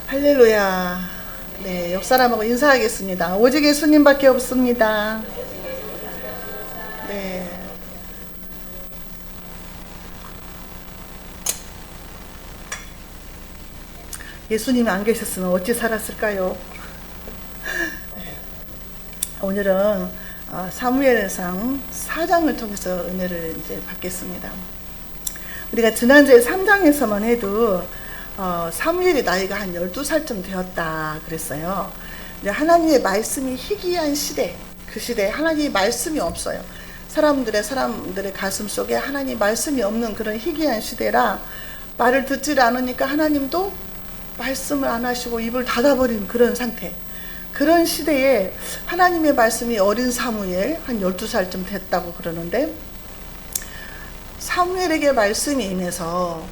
할렐루야. 네, 옆 사람하고 인사하겠습니다. 오직 예수님밖에 없습니다. 네. 예수님이 안 계셨으면 어찌 살았을까요? 오늘은 사무엘상 4장을 통해서 은혜를 이제 받겠습니다. 우리가 지난주에 3장에서만 해도 사무엘이 나이가 한 12살쯤 되었다 그랬어요. 하나님의 말씀이 희귀한 시대, 그 시대에 하나님의 말씀이 없어요. 사람들의 가슴 속에 하나님의 말씀이 없는 그런 희귀한 시대라 말을 듣지를 않으니까 하나님도 말씀을 안 하시고 입을 닫아버린 그런 상태. 그런 시대에 하나님의 말씀이 어린 사무엘 한 12살쯤 됐다고 그러는데, 사무엘에게 말씀이 임해서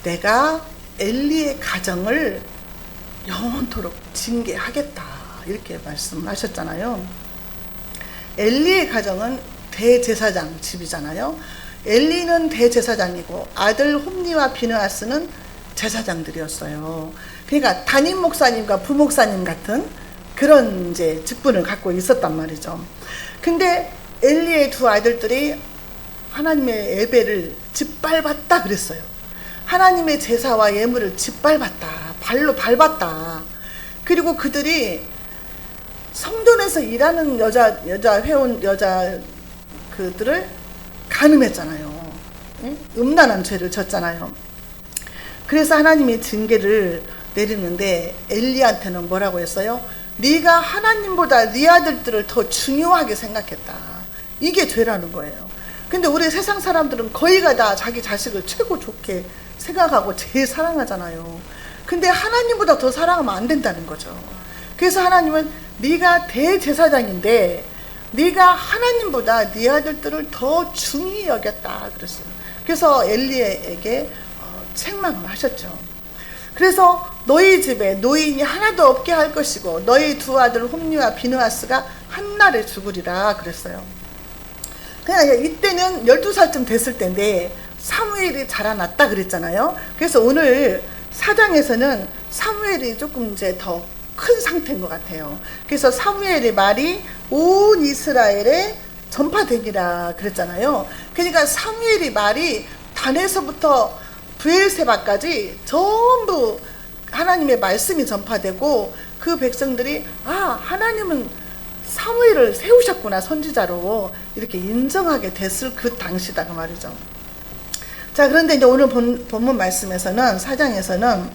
내가 엘리의 가정을 영원토록 징계하겠다 이렇게 말씀하셨잖아요. 엘리의 가정은 대제사장 집이잖아요. 엘리는 대제사장이고 아들 홈니와 비느하스는 제사장들이었어요. 그러니까 담임 목사님과 부목사님 같은 그런 이제 직분을 갖고 있었단 말이죠. 근데 엘리의 두 아들들이 하나님의 예배를 짓밟았다 그랬어요. 하나님의 제사와 예물을 짓밟았다. 발로 밟았다. 그리고 그들이 성전에서 일하는 회원 그들을 간음했잖아요. 음란한 죄를 졌잖아요. 그래서 하나님이 징계를 내리는데 엘리한테는 뭐라고 했어요? 네가 하나님보다 네 아들들을 더 중요하게 생각했다. 이게 죄라는 거예요. 근데 우리 세상 사람들은 거의가 다 자기 자식을 최고 좋게 생각하고 제일 사랑하잖아요. 근데 하나님보다 더 사랑하면 안 된다는 거죠. 그래서 하나님은 네가 대제사장인데 네가 하나님보다 네 아들들을 더 중히 여겼다 그랬어요. 그래서 엘리에게 책망을 하셨죠. 그래서 너희 집에 노인이 하나도 없게 할 것이고 너희 두 아들 홈니와 비느하스가 한날에 죽으리라 그랬어요. 그냥 이때는 12살쯤 됐을 때인데 사무엘이 자라났다 그랬잖아요. 그래서 오늘 4장에서는 사무엘이 조금 이제 더 큰 상태인 것 같아요. 그래서 사무엘의 말이 온 이스라엘에 전파되니라 그랬잖아요. 그러니까 사무엘의 말이 단에서부터 브엘세바까지 전부 하나님의 말씀이 전파되고 그 백성들이 하나님은 사무엘을 세우셨구나 선지자로 이렇게 인정하게 됐을 그 당시다 그 말이죠. 자, 그런데 이제 오늘 본문 말씀에서는 4장에서는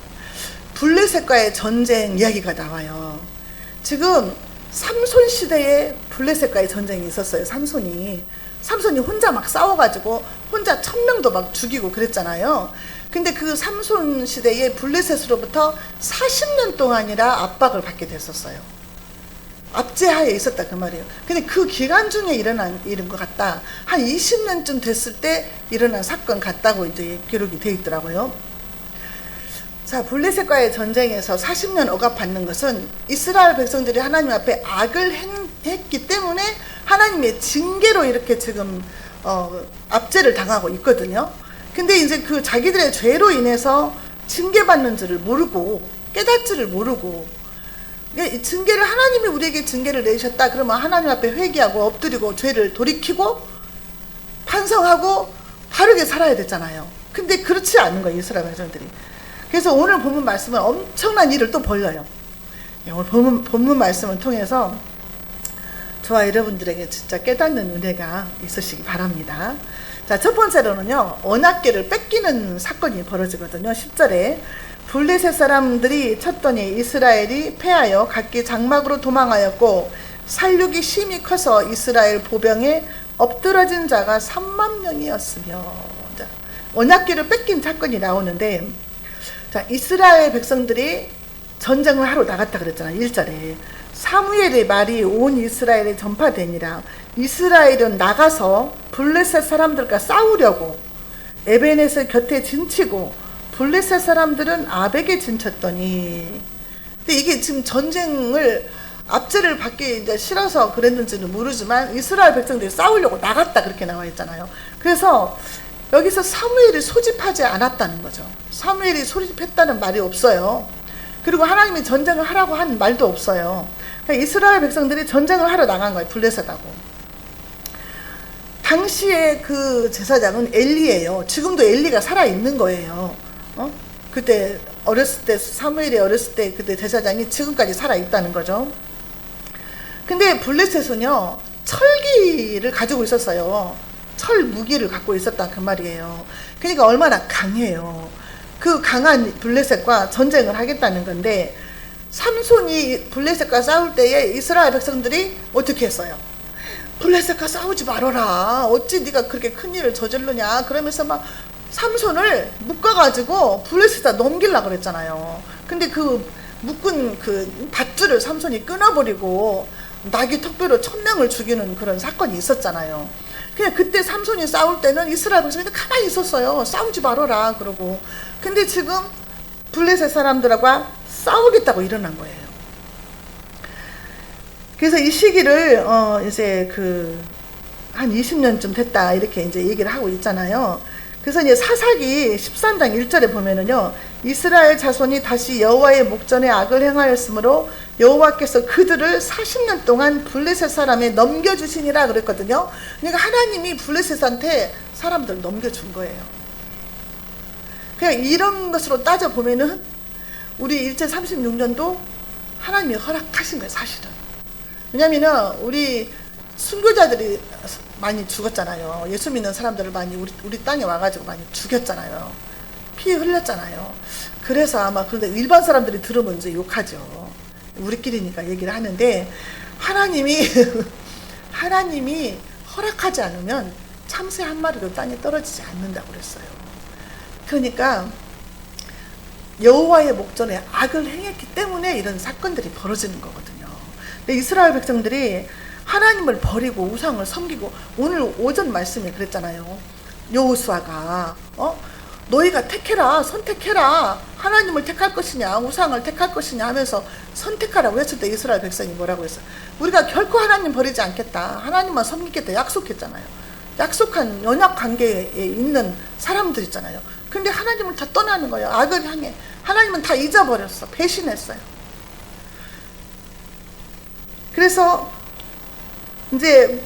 블레셋과의 전쟁 이야기가 나와요. 지금 삼손 시대에 블레셋과의 전쟁이 있었어요. 삼손이 혼자 막 싸워가지고 혼자 1000명도 막 죽이고 그랬잖아요. 근데 그 삼손 시대에 블레셋으로부터 40년 동안이라 압박을 받게 됐었어요. 압제하에 있었다 그 말이에요. 근데 그 기간 중에 일어난 일인 것 같다. 한 20년쯤 됐을 때 일어난 사건 같다고 이제 기록이 돼 있더라고요. 자, 블레셋과의 전쟁에서 40년 억압받는 것은 이스라엘 백성들이 하나님 앞에 악을 했기 때문에 하나님의 징계로 이렇게 지금 압제를 당하고 있거든요. 근데 이제 그 자기들의 죄로 인해서 징계받는 줄을 모르고 깨닫지를 모르고, 이 징계를 하나님이 우리에게 징계를 내셨다 그러면 하나님 앞에 회개하고 엎드리고 죄를 돌이키고 반성하고 바르게 살아야 되잖아요. 근데 그렇지 않은 거예요, 이스라엘 백성들이. 그래서 오늘 본문 말씀은 엄청난 일을 또 벌려요. 오늘 본문 말씀을 통해서 저와 여러분들에게 진짜 깨닫는 은혜가 있으시기 바랍니다. 자, 첫 번째로는요, 언약궤를 뺏기는 사건이 벌어지거든요. 10절에 블레셋 사람들이 쳤더니 이스라엘이 패하여 각기 장막으로 도망하였고 살육이 심히 커서 이스라엘 보병에 엎드러진 자가 3만 명이었으며. 자, 언약궤를 뺏긴 사건이 나오는데, 자, 이스라엘 백성들이 전쟁을 하러 나갔다 그랬잖아요. 1절에 사무엘의 말이 온 이스라엘에 전파되니라. 이스라엘은 나가서 블레셋 사람들과 싸우려고 에벤에서 곁에 진치고 블레셋 사람들은 아벡에 진쳤더니. 근데 이게 지금 전쟁을 압제를 받기 이제 싫어서 그랬는지는 모르지만 이스라엘 백성들이 싸우려고 나갔다 그렇게 나와 있잖아요. 그래서 여기서 사무엘이 소집하지 않았다는 거죠. 사무엘이 소집했다는 말이 없어요. 그리고 하나님이 전쟁을 하라고 한 말도 없어요. 그러니까 이스라엘 백성들이 전쟁을 하러 나간 거예요. 블레셋하고. 당시에 그 제사장은 엘리예요. 지금도 엘리가 살아있는 거예요. 그때 어렸을 때, 사무엘이 어렸을 때 그때 제사장이 지금까지 살아있다는 거죠. 근데 블레셋은요, 철기를 가지고 있었어요. 철 무기를 갖고 있었다 그 말이에요. 그러니까 얼마나 강해요. 그 강한 블레셋과 전쟁을 하겠다는 건데, 삼손이 블레셋과 싸울 때에 이스라엘 백성들이 어떻게 했어요? 블레셋과 싸우지 말아라. 어찌 네가 그렇게 큰 일을 저지르냐. 그러면서 막 삼손을 묶어가지고 블레셋에다 넘기려고 그랬잖아요. 근데 그 묶은 그 밧줄을 삼손이 끊어버리고 나귀 턱뼈로 1000명을 죽이는 그런 사건이 있었잖아요. 그냥 그때 삼손이 싸울 때는 이스라엘 백성들이 가만히 있었어요. 싸우지 말아라 그러고. 근데 지금 블레셋 사람들하고 싸우겠다고 일어난 거예요. 그래서 이 시기를 이제 한 20년쯤 됐다 이렇게 이제 얘기를 하고 있잖아요. 그래서 이제 사사기 13장 1절에 보면은요, 이스라엘 자손이 다시 여호와의 목전에 악을 행하였으므로 여호와께서 그들을 40년 동안 블레셋 사람에 넘겨주시니라 그랬거든요. 그러니까 하나님이 블레셋한테 사람들 넘겨준 거예요. 그냥 이런 것으로 따져보면은 우리 1736년도 하나님이 허락하신 거예요, 사실은. 왜냐면은 우리 순교자들이 많이 죽었잖아요. 예수 믿는 사람들을 많이 우리 땅에 와가지고 많이 죽였잖아요. 피 흘렸잖아요. 그래서 아마 그런데 일반 사람들이 들으면 이제 욕하죠. 우리끼리니까 얘기를 하는데, 하나님이 허락하지 않으면 참새 한 마리도 땅에 떨어지지 않는다고 그랬어요. 그러니까 여호와의 목전에 악을 행했기 때문에 이런 사건들이 벌어지는 거거든요. 근데 이스라엘 백성들이 하나님을 버리고 우상을 섬기고, 오늘 오전 말씀에 그랬잖아요. 여호수아가 너희가 택해라, 선택해라, 하나님을 택할 것이냐 우상을 택할 것이냐 하면서 선택하라고 했을 때 이스라엘 백성이 뭐라고 했어요? 우리가 결코 하나님 버리지 않겠다, 하나님만 섬기겠다 약속했잖아요. 약속한 연약 관계에 있는 사람들 있잖아요. 근데 하나님을 다 떠나는 거예요. 악을 향해. 하나님은 다 잊어버렸어. 배신했어요. 그래서 이제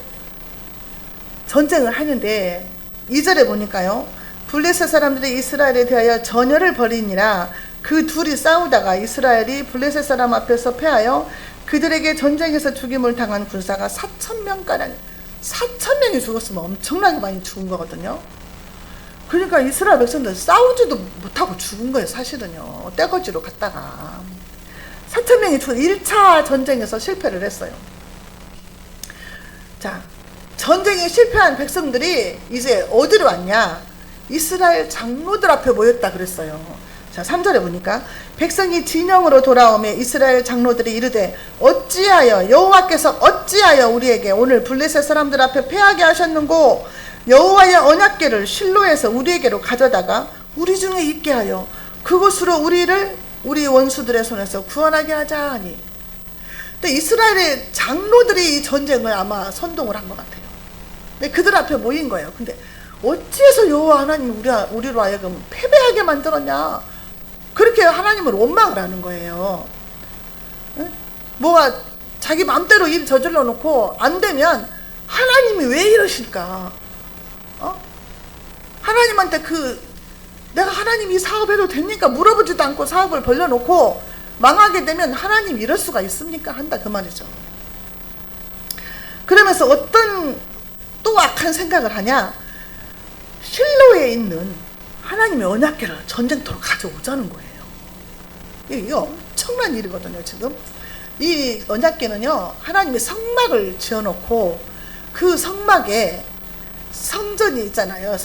전쟁을 하는데 2절에 보니까요, 블레셋 사람들이 이스라엘에 대하여 전열을 벌이니라. 그 둘이 싸우다가 이스라엘이 블레셋 사람 앞에서 패하여 그들에게 전쟁에서 죽임을 당한 군사가 4,000명가량, 4,000명이 죽었으면 엄청나게 많이 죽은 거거든요. 그러니까 이스라엘 백성들 싸우지도 못하고 죽은 거예요, 사실은요. 떼거지로 갔다가 4,000명이 죽은 1차 전쟁에서 실패를 했어요. 자, 전쟁에 실패한 백성들이 이제 어디로 왔냐? 이스라엘 장로들 앞에 모였다 그랬어요. 자, 3절에 보니까 백성이 진영으로 돌아오며 이스라엘 장로들이 이르되 어찌하여 여호와께서 어찌하여 우리에게 오늘 블레셋 사람들 앞에 패하게 하셨는고, 여호와의 언약궤를 실로에서 우리에게로 가져다가 우리 중에 있게 하여 그곳으로 우리를 우리 원수들의 손에서 구원하게 하자 하니. 근데 이스라엘의 장로들이 이 전쟁을 아마 선동을 한 것 같아요. 근데 그들 앞에 모인 거예요. 근데 어찌해서 여호와 하나님 우리로 하여금 패배하게 만들었냐, 그렇게 하나님을 원망을 하는 거예요. 뭐가 자기 맘대로 일 저질러 놓고 안 되면 하나님이 왜 이러실까? 하나님한테 내가 하나님 이 사업해도 됩니까? 물어보지도 않고 사업을 벌려놓고 망하게 되면 하나님 이럴 수가 있습니까? 한다 그 말이죠. 그러면서 어떤 또 악한 생각을 하냐? 실로에 있는 하나님의 언약궤를 전쟁터로 가져오자는 거예요. 이게 엄청난 일이거든요. 지금 이 언약궤는요, 하나님의 성막을 지어놓고 그 성막에 성전이 있잖아요.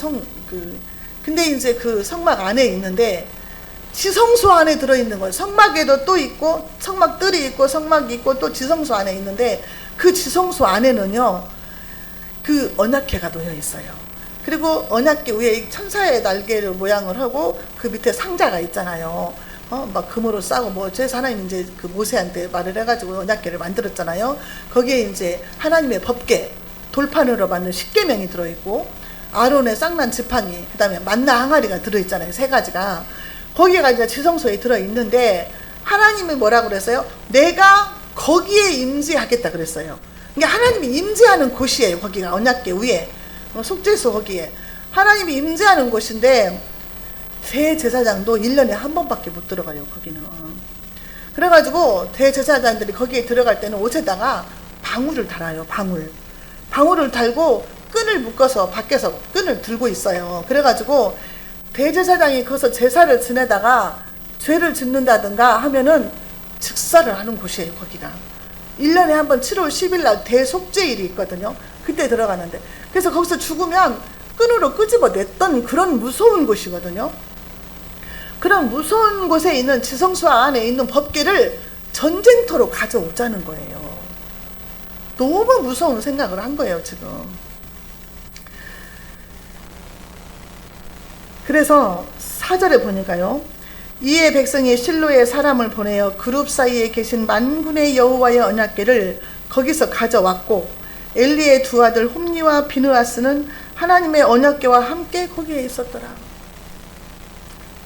근데 이제 그 성막 안에 있는데 지성소 안에 들어있는 거예요. 성막에도 또 있고 성막들이 있고 성막이 있고 또 지성소 안에 있는데, 그 지성소 안에는요 그 언약궤가 놓여 있어요. 그리고 언약궤 위에 천사의 날개를 모양을 하고 그 밑에 상자가 있잖아요. 막 금으로 싸고 그래서 하나님 이제 그 모세한테 말을 해가지고 언약궤를 만들었잖아요. 거기에 이제 하나님의 법궤, 돌판으로 만든 십계명이 들어있고 아론의 쌍난 지팡이, 그 다음에 만나 항아리가 들어있잖아요. 3가지가 거기가 이제 지성소에 들어있는데, 하나님이 뭐라고 그랬어요? 내가 거기에 임재하겠다 그랬어요. 그러니까 하나님이 임재하는 곳이에요. 거기가 언약궤 위에 속죄소 거기에 하나님이 임재하는 곳인데 대제사장도 1년에 한 번밖에 못 들어가요. 거기는. 그래가지고 대제사장들이 거기에 들어갈 때는 옷에다가 방울을 달아요. 방울을 달고 끈을 묶어서 밖에서 끈을 들고 있어요. 그래가지고 대제사장이 거기서 제사를 지내다가 죄를 짓는다든가 하면은 즉사를 하는 곳이에요. 거기가 1년에 한 번 7월 10일 날 대속죄일이 있거든요. 그때 들어가는데 그래서 거기서 죽으면 끈으로 끄집어냈던 그런 무서운 곳이거든요. 그런 무서운 곳에 있는 지성소 안에 있는 법궤를 전쟁터로 가져오자는 거예요. 너무 무서운 생각을 한 거예요, 지금. 그래서 4절에 보니까요. 이에 백성이 실로에 사람을 보내어 그룹 사이에 계신 만군의 여호와의 언약궤를 거기서 가져왔고 엘리의 두 아들 홈니와 비느하스는 하나님의 언약궤와 함께 거기에 있었더라.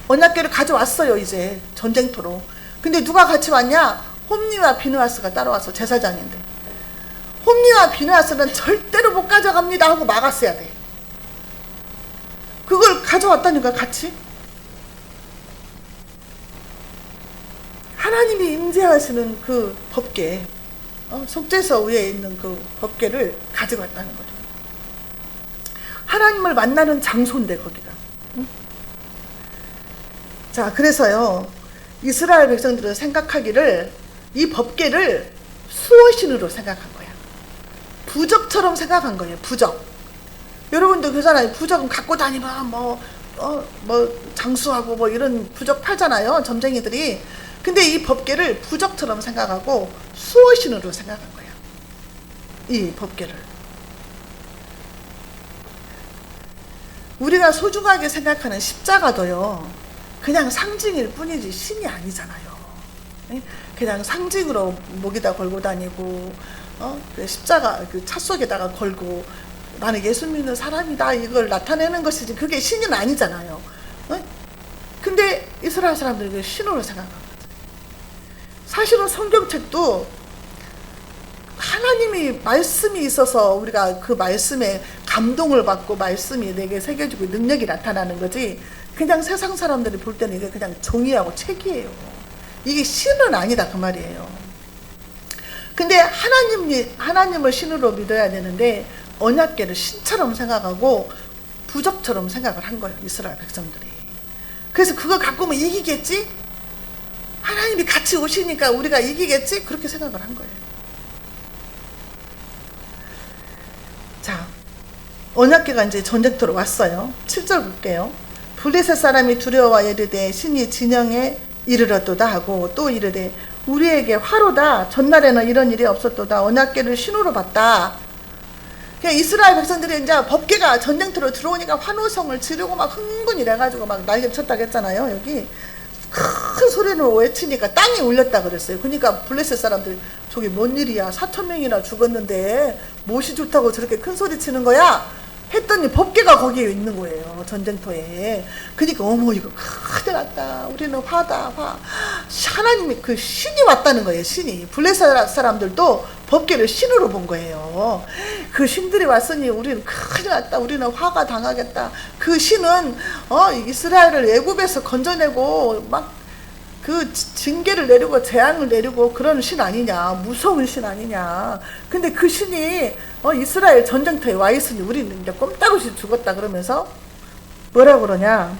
언약궤를 가져왔어요. 이제 전쟁터로. 근데 누가 같이 왔냐? 홈니와 비느하스가 따라와서 제사장인데 홈니와 비느하스는 절대로 못 가져갑니다 하고 막았어야 돼. 그걸 가져왔다니까 같이. 하나님이 임재하시는 그 법궤 속죄소 위에 있는 그 법궤를 가져갔다는 거죠. 하나님을 만나는 장소인데 거기가. 자, 그래서요 이스라엘 백성들은 생각하기를 이 법궤를 수호신으로 생각한 거야. 부적처럼 생각한 거예요. 부적. 여러분도 그러잖아요. 부적은 갖고 다니면 뭐 장수하고 뭐 이런 부적 팔잖아요. 점쟁이들이. 근데 이 법궤를 부적처럼 생각하고 수호신으로 생각한 거야. 이 법궤를. 우리가 소중하게 생각하는 십자가도요. 그냥 상징일 뿐이지 신이 아니잖아요. 그냥 상징으로 목에다 걸고 다니고 십자가 그 차 속에다가 걸고 나는 예수 믿는 사람이다 이걸 나타내는 것이지 그게 신은 아니잖아요. 근데 이스라엘 사람들이 그 신으로 생각한 거죠. 사실은 성경책도 하나님이 말씀이 있어서 우리가 그 말씀에 감동을 받고 말씀이 내게 새겨지고 능력이 나타나는 거지 그냥 세상 사람들이 볼 때는 이게 그냥 종이하고 책이에요. 이게 신은 아니다 그 말이에요. 근데 하나님을 신으로 믿어야 되는데 언약궤를 신처럼 생각하고 부적처럼 생각을 한 거예요. 이스라엘 백성들이. 그래서 그걸 갖고 오면 이기겠지? 하나님이 같이 오시니까 우리가 이기겠지? 그렇게 생각을 한 거예요. 자, 언약궤가 이제 전쟁터로 왔어요. 7절 볼게요. 블레셋 사람이 두려워와 이르되 신이 진영에 이르렀도다 하고 또 이르되 우리에게 화로다. 전날에는 이런 일이 없었도다. 언약궤를 신으로 봤다. 그냥 이스라엘 백성들이 이제 법궤가 전쟁터로 들어오니까 환호성을 지르고 막 흥분이 돼가지고 막 난리를 쳤다고 했잖아요. 여기 큰 소리로 외치니까 땅이 울렸다 그랬어요. 그러니까 블레셋 사람들이 저게 뭔 일이야? 4,000명이나 죽었는데 무엇이 좋다고 저렇게 큰 소리 치는 거야? 했더니 법궤가 거기에 있는 거예요. 전쟁터에. 그러니까 어머 이거 큰일 났다. 우리는 화다. 화. 하나님이 그 신이 왔다는 거예요. 신이. 블레셋 사람들도 법궤를 신으로 본 거예요. 그 신들이 왔으니 우리는 큰일 났다. 우리는 화가 당하겠다. 그 신은 이스라엘을 애굽에서 건져내고 막 그 징계를 내리고 재앙을 내리고 그런 신 아니냐. 무서운 신 아니냐. 근데 그 신이 이스라엘 전쟁터에 와 있으니 우리는 이제 꼼짝없이 죽었다 그러면서 뭐라 그러냐.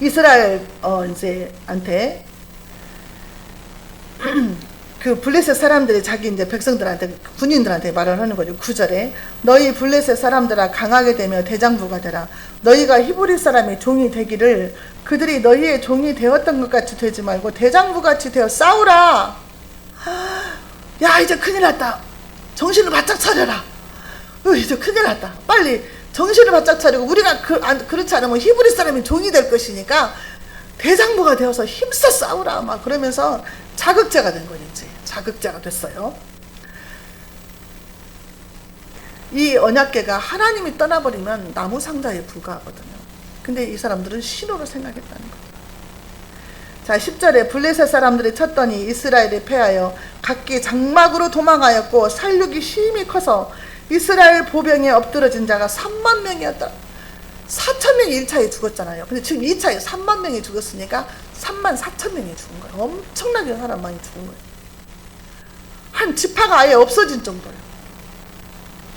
이스라엘 이제한테 그 블레셋 사람들이 자기 이제 백성들한테 군인들한테 말을 하는 거죠. 9절에 너희 블레셋 사람들아 강하게 되며 대장부가 되라. 너희가 히브리 사람의 종이 되기를 그들이 너희의 종이 되었던 것 같이 되지 말고 대장부 같이 되어 싸우라. 야 이제 큰일 났다. 정신을 바짝 차려라. 이제 큰일 났다. 빨리 정신을 바짝 차리고 우리가 그렇지 않으면 히브리 사람이 종이 될 것이니까 대장부가 되어서 힘써 싸우라. 막 그러면서 자극제가 된 거지. 이제 자극제가 됐어요. 이 언약궤가 하나님이 떠나버리면 나무 상자에 불과하거든요. 근데 이 사람들은 신으로 생각했다는 거예요. 자, 10절에 블레셋 사람들이 쳤더니 이스라엘이 패하여 각기 장막으로 도망하였고 살육이 심히 커서 이스라엘 보병에 엎드러진 자가 3만 명이었다. 4천 명이 1차에 죽었잖아요. 근데 지금 2차에 3만 명이 죽었으니까 3만 4천 명이 죽은 거예요. 엄청나게 사람 많이 죽은 거예요. 한 지파가 아예 없어진 정도예요.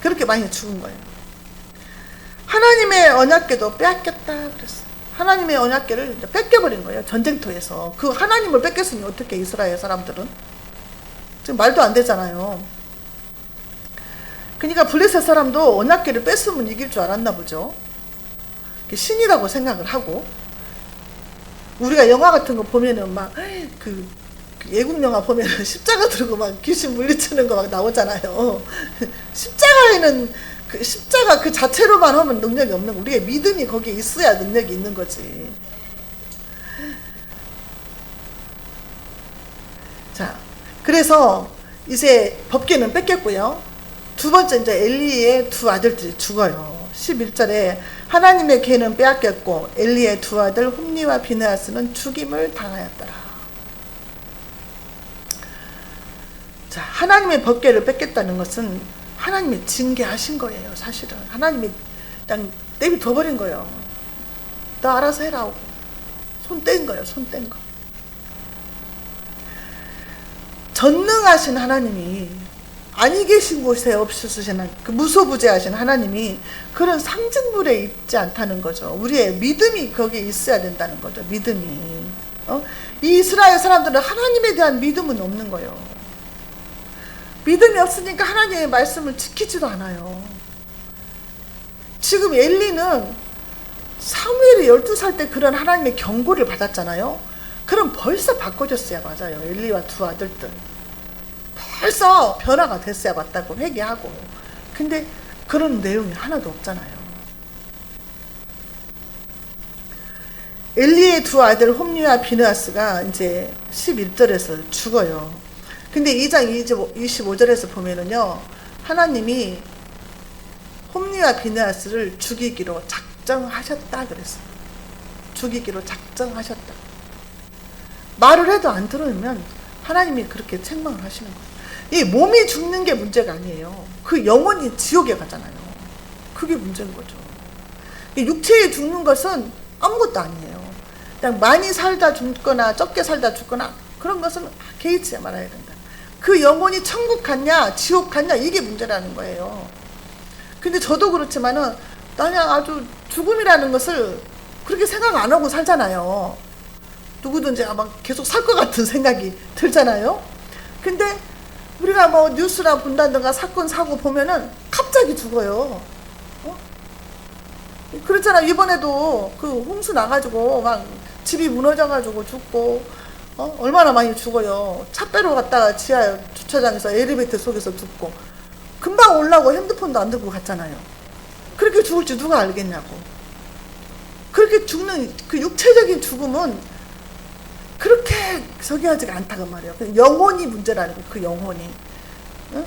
그렇게 많이 죽은 거예요. 하나님의 언약궤도 빼앗겼다 그랬어요. 하나님의 언약궤를 뺏겨버린 거예요. 전쟁터에서. 그 하나님을 뺏겼으니 어떻게 이스라엘 사람들은? 지금 말도 안 되잖아요. 그러니까 블레셋 사람도 언약궤를 뺐으면 이길 줄 알았나 보죠. 신이라고 생각을 하고, 우리가 영화 같은 거 보면은 막 그 외국 영화 보면은 십자가 들고 막 귀신 물리치는 거 막 나오잖아요. 십자가에는 그 십자가 그 자체로만 하면 능력이 없는 거, 우리의 믿음이 거기에 있어야 능력이 있는 거지. 자, 그래서 이제 법궤는 뺏겼고요. 두 번째 이제 엘리의 두 아들들이 죽어요. 11절에 하나님의 궤는 빼앗겼고 엘리의 두 아들 홈니와 비느하스는 죽임을 당하였더라. 자, 하나님의 법궤를 뺏겼다는 것은 하나님이 징계하신 거예요. 사실은 하나님이 그냥 내비둬버린 거예요. 너 알아서 해라 하고 손 뗀 거예요. 손 뗀 거. 전능하신 하나님이, 아니 계신 곳에 없으시는 그 무소부재하신 하나님이 그런 상징물에 있지 않다는 거죠. 우리의 믿음이 거기에 있어야 된다는 거죠. 믿음이. 이 이스라엘 사람들은 하나님에 대한 믿음은 없는 거예요. 믿음이 없으니까 하나님의 말씀을 지키지도 않아요. 지금 엘리는 사무엘이 12살 때 그런 하나님의 경고를 받았잖아요. 그럼 벌써 바꿔줬어야 맞아요. 엘리와 두 아들들 벌써 변화가 됐어야 맞다고 회개하고. 근데 그런 내용이 하나도 없잖아요. 엘리의 두 아들 홈니와 비느하스가 이제 11절에서 죽어요. 근데 2장 25절에서 보면은요, 하나님이 홈니와 비느하스를 죽이기로 작정하셨다 그랬어요. 죽이기로 작정하셨다. 말을 해도 안 들으면 하나님이 그렇게 책망을 하시는 거예요. 이 몸이 죽는 게 문제가 아니에요. 그 영혼이 지옥에 가잖아요. 그게 문제인 거죠. 육체에 죽는 것은 아무것도 아니에요. 그냥 많이 살다 죽거나 적게 살다 죽거나 그런 것은 개의치 말아야 된다. 그 영혼이 천국 갔냐 지옥 갔냐 이게 문제라는 거예요. 근데 저도 그렇지만은 그냥 아주 죽음이라는 것을 그렇게 생각 안 하고 살잖아요. 누구든지 아마 계속 살 것 같은 생각이 들잖아요. 근데 우리가 뭐 뉴스나 본다든가 사건 사고 보면은 갑자기 죽어요. 그렇잖아. 이번에도 그 홍수 나가지고 막 집이 무너져가지고 죽고, 얼마나 많이 죽어요. 차 빼러 갔다가 지하 주차장에서 엘리베이터 속에서 죽고, 금방 올라오고 핸드폰도 안 들고 갔잖아요. 그렇게 죽을지 누가 알겠냐고. 그렇게 죽는 그 육체적인 죽음은 그렇게 저기하지가 않다고 말이에요. 영혼이 문제라는 거예요. 그 영혼이. 응?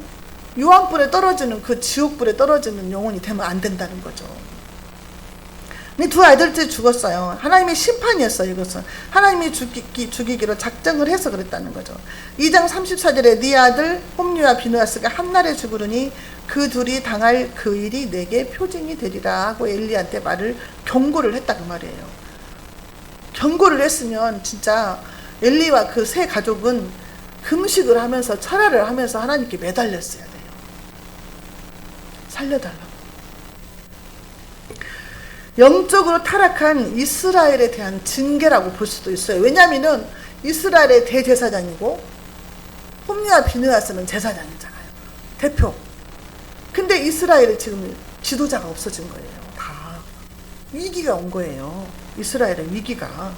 유황불에 떨어지는 그 지옥불에 떨어지는 영혼이 되면 안 된다는 거죠. 근데 두 아들들이 죽었어요. 하나님의 심판이었어요. 이것은 하나님이 죽이기로 작정을 해서 그랬다는 거죠. 2장 34절에 네 아들 홈리와 비느하스가 한날에 죽으리니 그 둘이 당할 그 일이 내게 표징이 되리라 하고 엘리한테 경고를 했다 그 말이에요. 경고를 했으면 진짜 엘리와 그 세 가족은 금식을 하면서 철야를 하면서 하나님께 매달렸어야 돼요. 살려달라고. 영적으로 타락한 이스라엘에 대한 징계라고 볼 수도 있어요. 왜냐하면 이스라엘의 대제사장이고 홈리와 비느하스는 제사장이잖아요. 대표. 근데 이스라엘에 지금 지도자가 없어진 거예요. 다 위기가 온 거예요. 이스라엘의 위기가.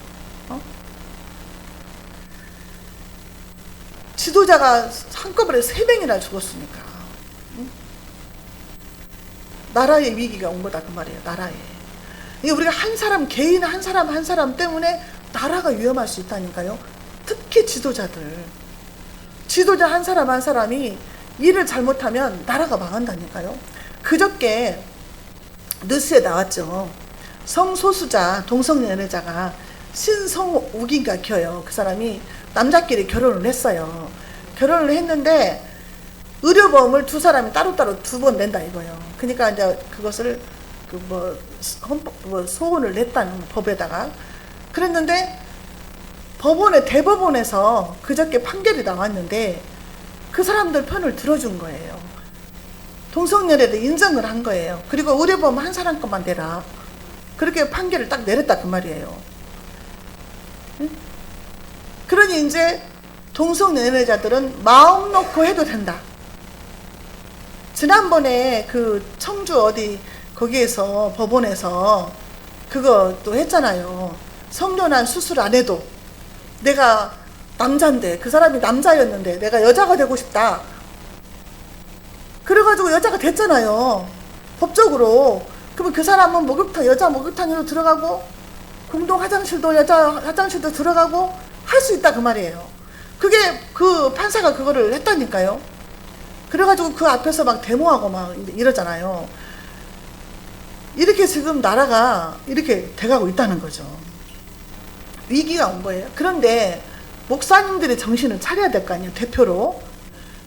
지도자가 한꺼번에 3명이나 죽었으니까. 나라의 위기가 온 거다 그 말이에요. 나라에. 이게 우리가 한 사람, 개인 한 사람 때문에 나라가 위험할 수 있다니까요. 특히 지도자들. 지도자 한 사람이 일을 잘못하면 나라가 망한다니까요. 그저께 뉴스에 나왔죠. 성소수자, 동성연애자가 신성욱인가 켜요. 그 사람이 남자끼리 결혼을 했어요. 결혼을 했는데 의료보험을 두 사람이 따로따로 두 번 낸다 이거예요. 그러니까 이제 그것을 소원을 냈다는 법에다가 그랬는데 대법원에서 그저께 판결이 나왔는데 그 사람들 편을 들어준 거예요. 동성연애도 인정을 한 거예요. 그리고 의료보험 한 사람 것만 내라. 그렇게 판결을 딱 내렸다 그 말이에요. 응? 그러니 이제 동성연애자들은 마음 놓고 해도 된다. 지난번에 그 청주 어디 거기에서 법원에서 그거 또 했잖아요. 성년한 수술 안 해도 내가 남자인데 그 사람이 남자였는데 내가 여자가 되고 싶다. 그래가지고 여자가 됐잖아요. 법적으로. 그러면 그 사람은 여자 목욕탕으로 들어가고 공동 화장실도 여자 화장실도 들어가고 할 수 있다 그 말이에요. 그게 그 판사가 그거를 했다니까요. 그래가지고 그 앞에서 막 데모하고 막 이러잖아요. 이렇게 지금 나라가 이렇게 돼가고 있다는 거죠. 위기가 온 거예요. 그런데 목사님들이 정신을 차려야 될 거 아니에요. 대표로.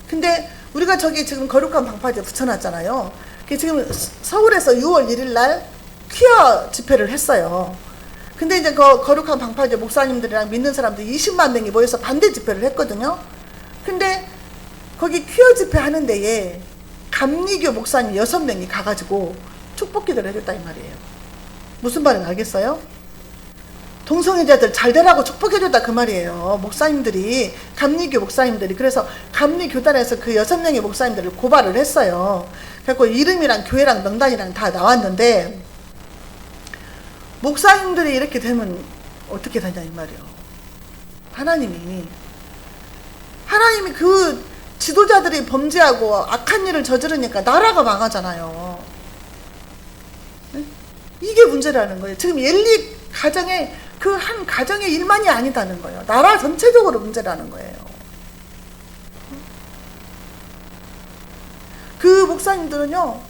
근데 우리가 저기 지금 거룩한 방파제 붙여놨잖아요. 지금 서울에서 6월 1일 날 퀴어 집회를 했어요. 근데 이제 그 거룩한 방파제 목사님들이랑 믿는 사람들 20만 명이 모여서 반대 집회를 했거든요. 근데 거기 퀴어 집회 하는 데에 감리교 목사님 6명이 가가지고 축복 기도를 해줬다 이 말이에요. 무슨 말인지 알겠어요? 동성애자들 잘 되라고 축복해줬다 그 말이에요. 목사님들이, 감리교 목사님들이. 그래서 감리교단에서 그 6명의 목사님들을 고발을 했어요. 그래서 이름이랑 교회랑 명단이랑 다 나왔는데 목사님들이 이렇게 되면 어떻게 되냐 이 말이에요. 하나님이 그 지도자들이 범죄하고 악한 일을 저지르니까 나라가 망하잖아요. 네? 이게 문제라는 거예요. 지금 엘리 가정에 그 한 가정의 일만이 아니다는 거예요. 나라 전체적으로 문제라는 거예요. 그 목사님들은요,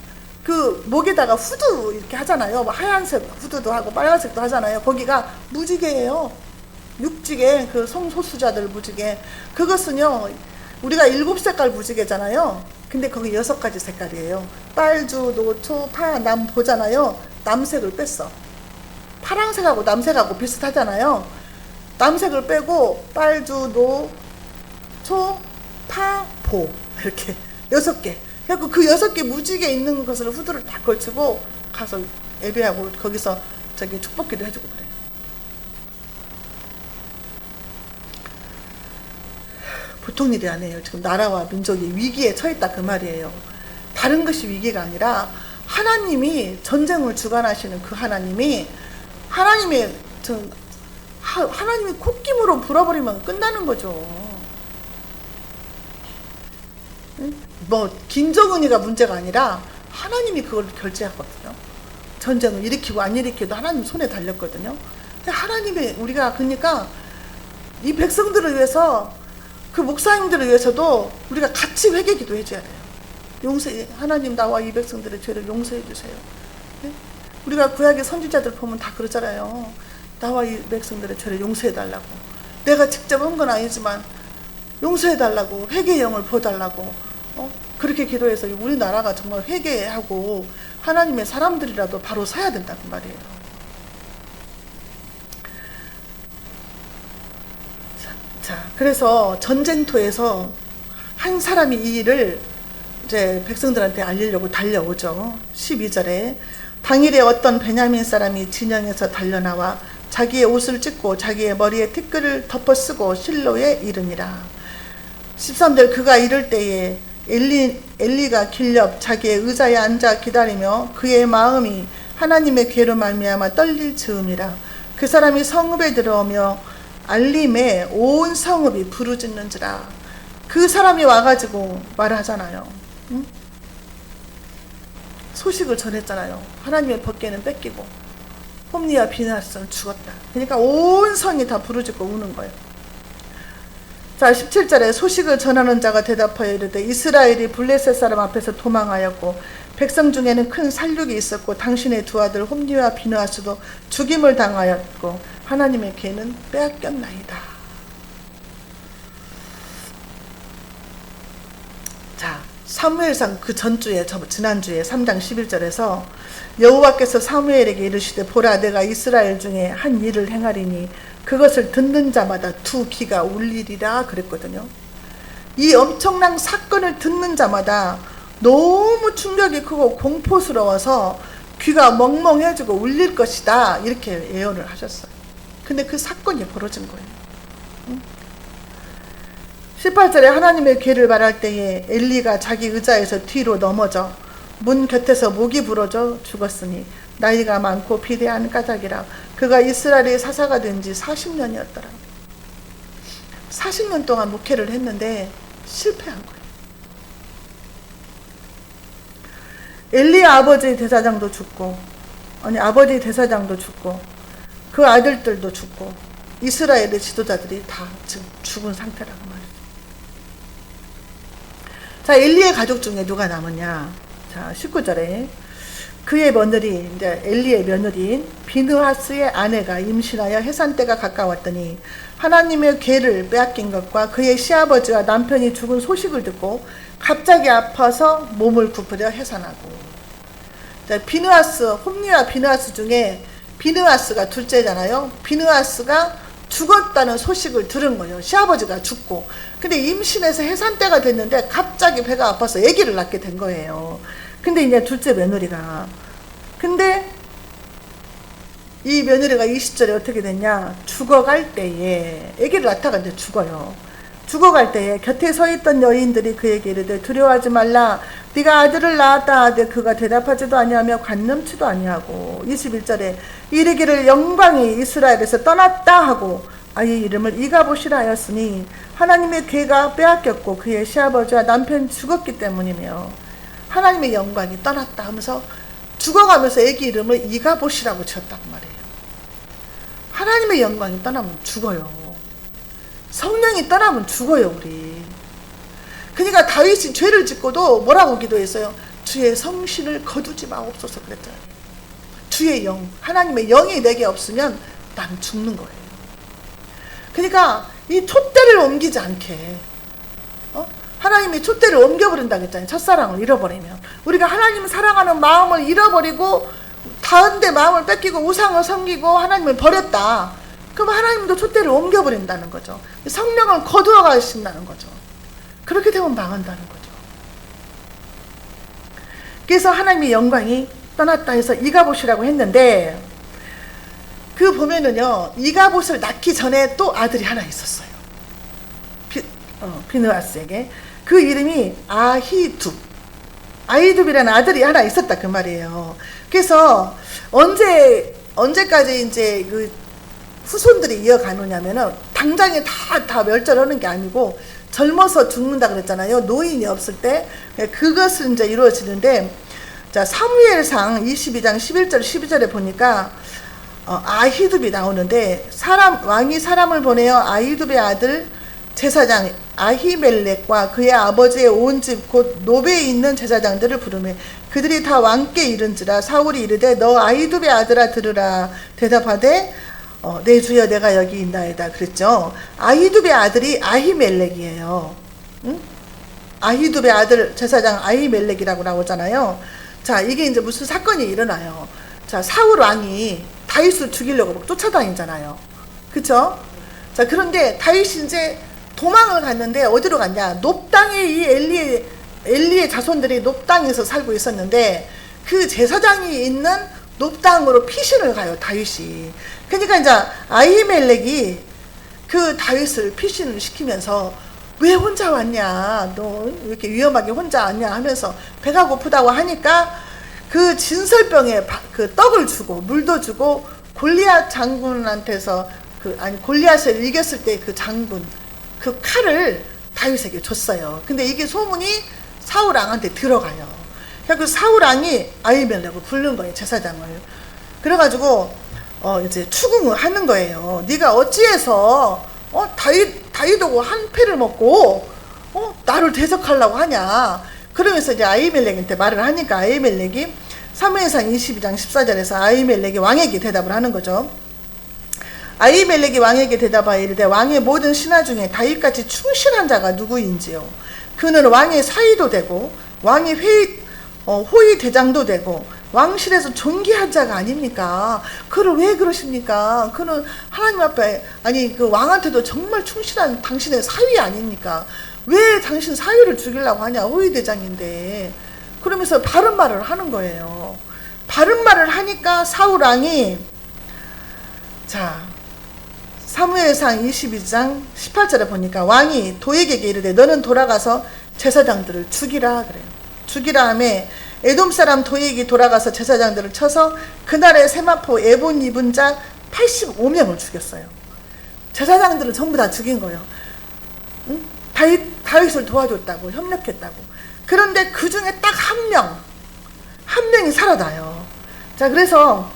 그 목에다가 후드 이렇게 하잖아요. 뭐 하얀색 후드도 하고 빨간색도 하잖아요. 거기가 무지개예요. 육지개, 그 성소수자들 무지개. 그것은요, 우리가 7색깔 무지개잖아요. 근데 거기 6가지 색깔이에요. 빨주, 노초, 파, 남 보잖아요. 남색을 뺐어. 파란색하고 남색하고 비슷하잖아요. 남색을 빼고 빨주, 노, 초, 파, 보 이렇게 6개. 그래서 그 6개 무지개 있는 것을 후드를 딱 걸치고 가서 예배하고 거기서 저기 축복기도 해주고 그래요. 보통 일이 아니에요. 지금 나라와 민족이 위기에 처했다 그 말이에요. 다른 것이 위기가 아니라 하나님이 전쟁을 주관하시는 그 하나님이 콧김으로 불어버리면 끝나는 거죠. 뭐 김정은이가 문제가 아니라 하나님이 그걸 결제하거든요. 전쟁을 일으키고 안 일으켜도 하나님 손에 달렸거든요. 하나님의 우리가 그러니까 이 백성들을 위해서 그 목사님들을 위해서도 우리가 같이 회개기도 해줘야 돼요. 하나님 나와 이 백성들의 죄를 용서해 주세요. 네? 우리가 구약의 선지자들 보면 다 그러잖아요. 나와 이 백성들의 죄를 용서해 달라고. 내가 직접 한 건 아니지만 용서해 달라고, 회개의 영을 보달라고. 그렇게 기도해서 우리나라가 정말 회개하고 하나님의 사람들이라도 바로 서야 된다 그 말이에요. 자, 그래서 전쟁터에서 한 사람이 이 일을 이제 백성들한테 알리려고 달려오죠. 12절에 당일에 어떤 베냐민 사람이 진영에서 달려나와 자기의 옷을 찢고 자기의 머리에 티끌을 덮어 쓰고 실로에 이르니라. 13절 그가 이를 때에 엘리가 길렵 자기의 의자에 앉아 기다리며 그의 마음이 하나님의 괴로 말미암아 떨릴 즈음이라. 그 사람이 성읍에 들어오며 알림에 온 성읍이 부르짖는지라. 그 사람이 와가지고 말하잖아요. 응? 소식을 전했잖아요. 하나님의 법궤는 뺏기고 홈리와 비나스는 죽었다. 그러니까 온 성이 다 부르짖고 우는 거예요. 자, 17절에 소식을 전하는 자가 대답하여 이르되 이스라엘이 블레셋 사람 앞에서 도망하였고 백성 중에는 큰 살육이 있었고 당신의 두 아들 홈니와 비느하스도 죽임을 당하였고 하나님의 괴는 빼앗겼나이다. 자, 사무엘상 그 전주에 지난주에 3장 11절에서 여호와께서 사무엘에게 이르시되 보라 내가 이스라엘 중에 한 일을 행하리니 그것을 듣는 자마다 두 귀가 울리리라 그랬거든요. 이 엄청난 사건을 듣는 자마다 너무 충격이 크고 공포스러워서 귀가 멍멍해지고 울릴 것이다 이렇게 예언을 하셨어요. 근데 그 사건이 벌어진 거예요. 18절에 하나님의 괴를 말할 때에 엘리가 자기 의자에서 뒤로 넘어져 문 곁에서 목이 부러져 죽었으니 나이가 많고 비대한 까닭이라. 그가 이스라엘의 사사가 된 지 40년이었더라. 40년 동안 목회를 했는데 실패한 거예요. 엘리의 아버지 대사장도 죽고, 아버지 대사장도 죽고, 그 아들들도 죽고, 이스라엘의 지도자들이 다 지금 죽은 상태라고 말이죠. 자, 엘리의 가족 중에 누가 남았냐? 자, 19절에 그의 며느리, 이제 엘리의 며느리인 비느하스의 아내가 임신하여 해산 때가 가까웠더니 하나님의 괴를 빼앗긴 것과 그의 시아버지와 남편이 죽은 소식을 듣고 갑자기 아파서 몸을 굽으려 해산하고. 자, 비느하스, 홈니와 비느하스 중에 비느하스가 둘째잖아요. 비느하스가 죽었다는 소식을 들은 거예요. 시아버지가 죽고. 근데 임신해서 해산 때가 됐는데 갑자기 배가 아파서 아기를 낳게 된 거예요. 근데 이제 둘째 며느리가. 근데 이 며느리가 20절에 어떻게 됐냐? 죽어갈 때에, 아기를 낳다가 이제 죽어요. 죽어갈 때에 곁에 서 있던 여인들이 그에게 이르되 두려워하지 말라. 네가 아들을 낳았다 하되 그가 대답하지도 아니하며 관념치도 아니하고. 21절에 이르기를 영광이 이스라엘에서 떠났다 하고 아이의 이름을 이가봇이라 하였으니 하나님의 괴가 빼앗겼고 그의 시아버지와 남편이 죽었기 때문이며 하나님의 영광이 떠났다 하면서 죽어가면서 아기 이름을 이가봇이라고 지었단 말이에요. 하나님의 영광이 떠나면 죽어요. 성령이 떠나면 죽어요, 우리. 그러니까 다윗이 죄를 짓고도 뭐라고 기도했어요? 주의 성신을 거두지 마옵소서 그랬잖아요. 주의 영, 하나님의 영이 내게 없으면 난 죽는 거예요. 그러니까 이 촛대를 옮기지 않게, 하나님이 촛대를 옮겨버린다 그랬잖아요. 첫사랑을 잃어버리면. 우리가 하나님을 사랑하는 마음을 잃어버리고 다른데 마음을 뺏기고 우상을 섬기고 하나님을 버렸다. 그럼 하나님도 촛대를 옮겨버린다는 거죠. 성령을 거두어 가신다는 거죠. 그렇게 되면 망한다는 거죠. 그래서 하나님의 영광이 떠났다 해서 이가봇이라고 했는데, 그 보면은요, 이가봇을 낳기 전에 또 아들이 하나 있었어요. 비느하스에게. 그 이름이 아히둡이라는 아들이 하나 있었다 그 말이에요. 그래서 언제까지 이제 그 후손들이 이어가느냐면은 당장에 다 멸절하는 게 아니고 젊어서 죽는다 그랬잖아요. 노인이 없을 때. 그것은 이제 이루어지는데, 자, 사무엘상 22장 11절 12절에 보니까 아히둡이 나오는데, 왕이 사람을 보내어 아히둡의 아들 제사장 아히멜렉과 그의 아버지의 온 집 곧 노베에 있는 제사장들을 부르매 그들이 다 왕께 이른지라. 사울이 이르되 너 아히둡의 아들아 들으라. 대답하되 내 주여 내가 여기 있나이다 그랬죠. 아히둡의 아들이 아히멜렉이에요. 응? 아히둡의 아들 제사장 아히멜렉이라고 나오잖아요. 자, 이게 이제 무슨 사건이 일어나요. 자, 사울 왕이 다윗을 죽이려고 막 쫓아다니잖아요. 그쵸? 자, 그런데 다윗이 이제 도망을 갔는데 어디로 갔냐? 높당에 이 엘리의 자손들이 높당에서 살고 있었는데 그 제사장이 있는 높당으로 피신을 가요, 다윗이. 그러니까 이제 아히멜렉이 그 다윗을 피신을 시키면서 왜 혼자 왔냐? 너 왜 이렇게 위험하게 혼자 왔냐? 하면서 배가 고프다고 하니까 그 진설병에 그 떡을 주고 물도 주고 골리앗 장군한테서 골리앗을 이겼을 때 그 장군 그 칼을 다윗에게 줬어요. 근데 이게 소문이 사울 왕한테 들어가요. 그래서 사울 왕이 아히멜렉을 부른 거예요, 제사장을. 그래가지고 이제 추궁을 하는 거예요. 네가 어찌해서 다윗하고 한 패를 먹고 나를 대적하려고 하냐? 그러면서 이제 아히멜렉한테 말을 하니까 아히멜렉이 사무엘상 22장 14절에서 아히멜렉이 왕에게 대답을 하는 거죠. 아히멜렉이 왕에게 대답하여 이르되 왕의 모든 신하 중에 다윗같이 충실한 자가 누구인지요. 그는 왕의 사위도 되고 왕의 호위 대장도 되고 왕실에서 존귀한 자가 아닙니까? 그를 왜 그러십니까? 그는 하나님 앞에 아니 그 왕한테도 정말 충실한 당신의 사위 아닙니까? 왜 당신 사위를 죽이려고 하냐? 호위 대장인데. 그러면서 바른 말을 하는 거예요. 바른 말을 하니까 사울 왕이 자 사무엘상 22장 18절에 보니까 왕이 도액에게 이르되 너는 돌아가서 제사장들을 죽이라 그래요. 죽이라 하며 에돔 사람 도액이 돌아가서 제사장들을 쳐서 그날의 세마포 에본 입은 자 85명을 죽였어요. 제사장들을 전부 다 죽인 거예요. 응? 다윗을 도와줬다고 협력했다고. 그런데 그 중에 딱 한 명이 살아나요. 자 그래서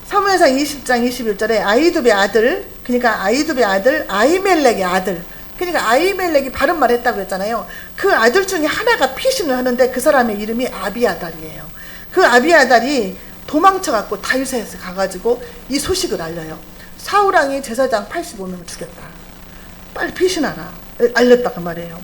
사무엘상 20장 21절에 아히두베의 아들, 그러니까 아히두베의 아들 아히멜렉의 아들, 그러니까 아히멜렉이 바른 말 했다고 했잖아요. 그 아들 중에 하나가 피신을 하는데 그 사람의 이름이 아비아달이에요. 그 아비아달이 도망쳐갖고 다윗에 가가지고 이 소식을 알려요. 사울왕이 제사장 85명을 죽였다. 빨리 피신하라. 알렸다 그 말이에요.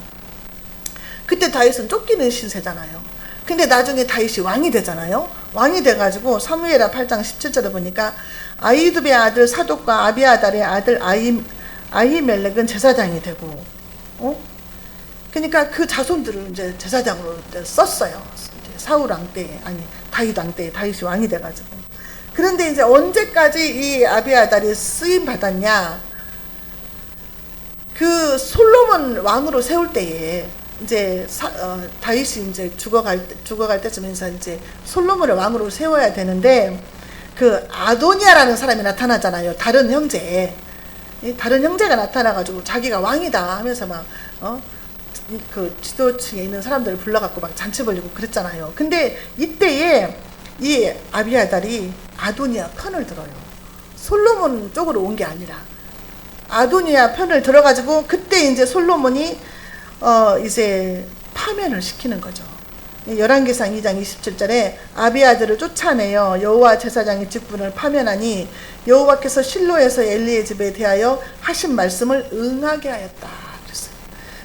그때 다윗은 쫓기는 신세잖아요. 근데 나중에 다윗이 왕이 되잖아요. 왕이 돼가지고 사무엘하 8장 17절에 보니까 아히두베의 아들 사독과 아비아달의 아들 아히멜렉은 제사장이 되고, 그러니까 그 자손들을 이제 제사장으로 이제 썼어요. 사울 왕 때, 아니 다윗 왕 때 다윗이 왕이 돼가지고. 그런데 이제 언제까지 이 아비아달이 쓰임 받았냐? 그 솔로몬 왕으로 세울 때에 이제 다윗이 이제 죽어갈 때쯤에서 이제 솔로몬을 왕으로 세워야 되는데 그 아도니아라는 사람이 나타나잖아요. 다른 형제가 나타나가지고 자기가 왕이다 하면서 막 그 지도층에 있는 사람들을 불러갖고 막 잔치 벌리고 그랬잖아요. 근데 이때에 이 아비아달이 아도니아 편을 들어요. 솔로몬 쪽으로 온 게 아니라 아도니아 편을 들어가지고 그때 이제 솔로몬이 이제 파면을 시키는 거죠. 열왕기상 2장 27절에 아비아들을 쫓아내어 여호와 제사장의 직분을 파면하니 여호와께서 실로에서 엘리의 집에 대하여 하신 말씀을 응하게 하였다 그랬어요.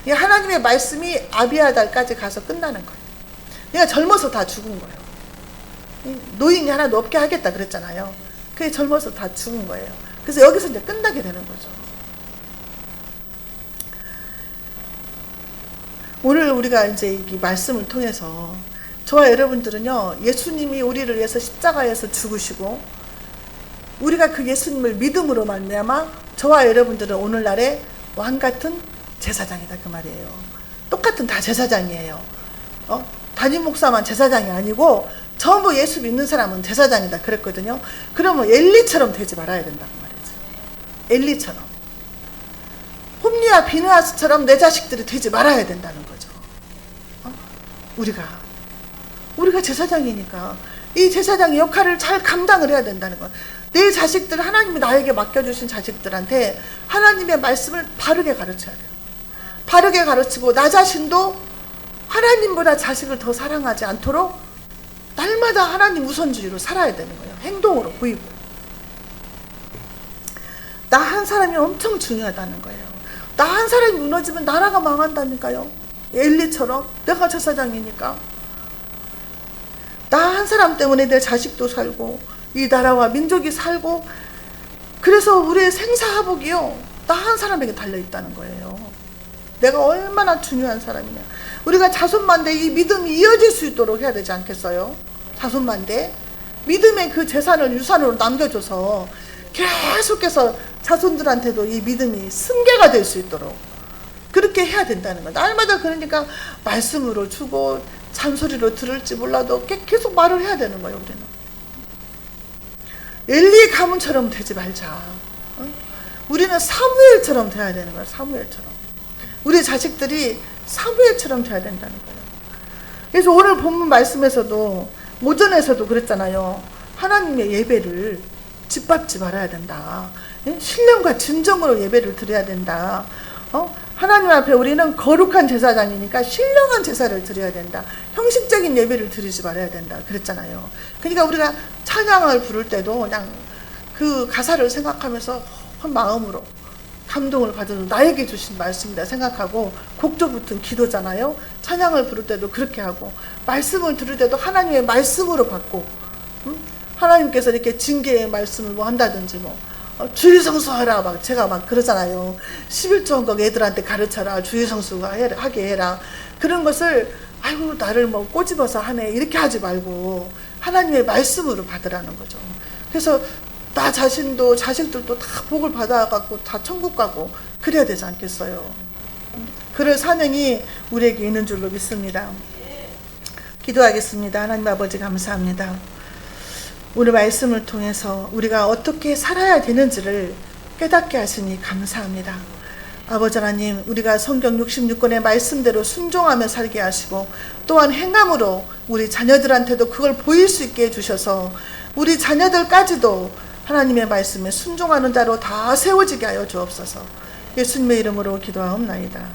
이 하나님의 말씀이 아비아달까지 가서 끝나는 거예요. 얘가 젊어서 다 죽은 거예요. 노인이 하나도 없게 하겠다 그랬잖아요. 그게 젊어서 다 죽은 거예요. 그래서 여기서 이제 끝나게 되는 거죠. 오늘 우리가 이제 이 말씀을 통해서 저와 여러분들은요, 예수님이 우리를 위해서 십자가에서 죽으시고 우리가 그 예수님을 믿음으로 말미암아 저와 여러분들은 오늘날의 왕 같은 제사장이다 그 말이에요. 똑같은 다 제사장이에요. 담임 목사만 제사장이 아니고 전부 예수 믿는 사람은 제사장이다 그랬거든요. 그러면 엘리처럼 되지 말아야 된다고 말이죠. 엘리처럼. 홈리와 비느하스처럼 내 자식들이 되지 말아야 된다는 거죠. 우리가 제사장이니까 이 제사장의 역할을 잘 감당을 해야 된다는 거예요. 내 자식들, 하나님이 나에게 맡겨주신 자식들한테 하나님의 말씀을 바르게 가르쳐야 돼요. 바르게 가르치고 나 자신도 하나님보다 자식을 더 사랑하지 않도록 날마다 하나님 우선주의로 살아야 되는 거예요. 행동으로 보이고. 나 한 사람이 엄청 중요하다는 거예요. 나 한 사람이 무너지면 나라가 망한다니까요. 엘리처럼 내가 제사장이니까. 나 한 사람 때문에 내 자식도 살고 이 나라와 민족이 살고, 그래서 우리의 생사화복이요 나 한 사람에게 달려있다는 거예요. 내가 얼마나 중요한 사람이냐. 우리가 자손만대 이 믿음이 이어질 수 있도록 해야 되지 않겠어요? 자손만대 믿음의 그 재산을 유산으로 남겨줘서 계속해서 자손들한테도 이 믿음이 승계가 될 수 있도록 그렇게 해야 된다는 거예요. 날마다 그러니까 말씀으로 주고 잔소리로 들을지 몰라도 계속 말을 해야 되는 거예요. 우리는 엘리 가문처럼 되지 말자. 우리는 사무엘처럼 돼야 되는 거예요. 사무엘처럼. 우리 자식들이 사무엘처럼 돼야 된다는 거예요. 그래서 오늘 본문 말씀에서도 오전에서도 그랬잖아요. 하나님의 예배를 짓밟지 말아야 된다. 신령과 진정으로 예배를 드려야 된다. 하나님 앞에 우리는 거룩한 제사장이니까 신령한 제사를 드려야 된다. 형식적인 예배를 드리지 말아야 된다. 그랬잖아요. 그러니까 우리가 찬양을 부를 때도 그냥 그 가사를 생각하면서 한 마음으로 감동을 받아서 나에게 주신 말씀이다 생각하고 곡조 붙은 기도잖아요. 찬양을 부를 때도 그렇게 하고 말씀을 들을 때도 하나님의 말씀으로 받고 하나님께서 이렇게 징계의 말씀을 뭐 한다든지 주의성수하라 막 제가 막 그러잖아요. 11조원각 애들한테 가르쳐라. 주의성수하게 해라. 그런 것을 아이고 나를 뭐 꼬집어서 하네 이렇게 하지 말고 하나님의 말씀으로 받으라는 거죠. 그래서 나 자신도 자식들도 다 복을 받아갖고 다 천국 가고 그래야 되지 않겠어요. 그럴 사명이 우리에게 있는 줄로 믿습니다. 기도하겠습니다. 하나님 아버지 감사합니다. 오늘 말씀을 통해서 우리가 어떻게 살아야 되는지를 깨닫게 하시니 감사합니다. 아버지 하나님, 우리가 성경 66권의 말씀대로 순종하며 살게 하시고 또한 행함으로 우리 자녀들한테도 그걸 보일 수 있게 해주셔서 우리 자녀들까지도 하나님의 말씀에 순종하는 자로 다 세워지게 하여 주옵소서. 예수님의 이름으로 기도하옵나이다.